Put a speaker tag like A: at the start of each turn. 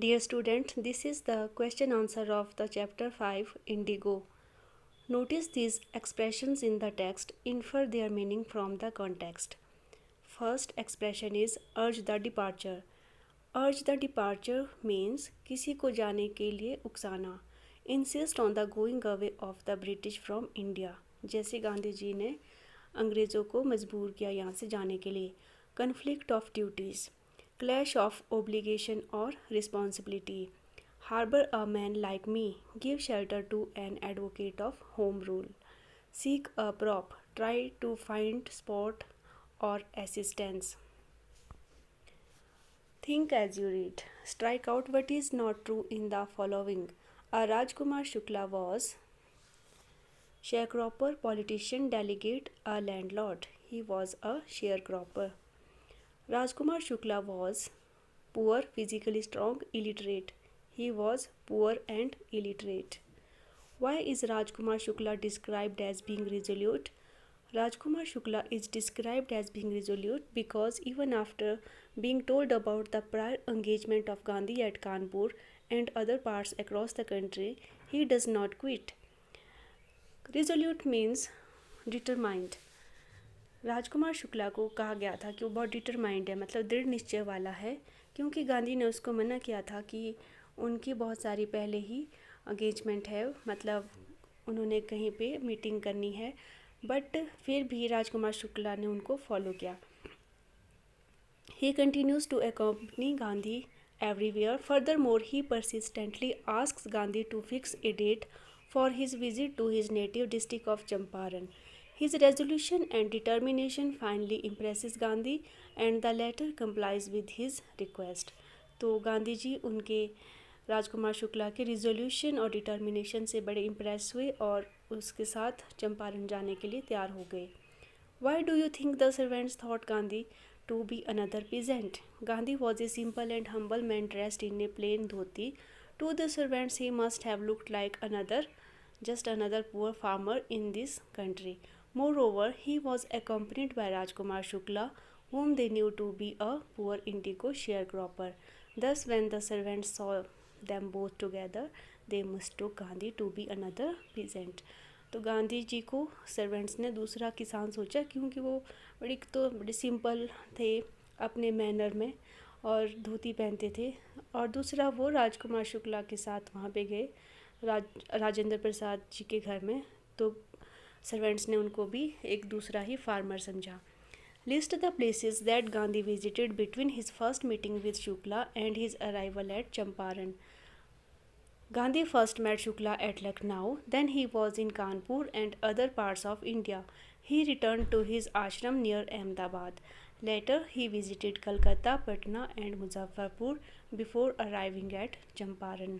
A: Dear student, this is the question answer of the chapter 5 Indigo. Notice these expressions in the text, infer their meaning from the context. First expression is urge the departure. Urge the departure means किसी को जाने के लिए उकसाना. Insist on the going away of the British from India. जैसे गांधी जी ने अंग्रेज़ों को मजबूर किया यहाँ से जाने के लिए. Conflict of duties. Clash of obligation or responsibility. Harbor a man like me. Give shelter to an advocate of home rule. Seek a prop. Try to find support or assistance. Think as you read. Strike out what is not true in the following. A Rajkumar Shukla was sharecropper, politician, delegate, a landlord. He was a sharecropper. Rajkumar Shukla was poor, physically strong, illiterate. He was poor and illiterate. Why is Rajkumar Shukla described as being resolute? Rajkumar Shukla is described as being resolute because even after being told about the prior engagement of Gandhi at Kanpur and other parts across the country, he does not quit. Resolute means determined. Rajkumar Shukla को कहा गया था कि वो बहुत determined है, मतलब दृढ़ निश्चय वाला है, क्योंकि गांधी ने उसको मना किया था कि उनकी बहुत सारी पहले ही एंगेजमेंट है, मतलब उन्होंने कहीं पे मीटिंग करनी है, बट फिर भी राजकुमार शुक्ला ने उनको फॉलो किया. He continues to accompany Gandhi everywhere. Furthermore, he persistently asks Gandhi to fix a date for his visit to his native district of Champaran. His resolution and determination finally impresses Gandhi and the latter complies with his request. तो गांधी जी उनके राजकुमार शुक्ला के resolution और determination से बड़े impress हुए और उसके साथ चंपारण जाने के लिए तैयार हो गए. Why do you think the servants thought Gandhi to be another peasant? Gandhi was a simple and humble man dressed in a plain dhoti. To the servants he must have looked like just another poor farmer in this country. Moreover, he was accompanied by Rajkumar Shukla, whom they knew to be a poor indigo sharecropper. Thus, when the servants saw them both together, they mistook Gandhi to be another peasant. तो गांधी जी को servants ने दूसरा किसान सोचा, क्योंकि वो बड़ी simple थे अपने मैनर में और धोती पहनते थे, और दूसरा वो राजकुमार शुक्ला के साथ वहाँ पे गए राजेंद्र प्रसाद जी के घर में, तो सर्वेंट्स ने उनको भी एक दूसरा ही फार्मर समझा. List the places that Gandhi visited between his first meeting with Shukla and his arrival at Champaran. Gandhi first met Shukla at Lucknow, then he was in Kanpur and other parts of India. He returned to his ashram near Ahmedabad. Later, he visited Calcutta, Patna and Muzaffarpur before arriving at Champaran.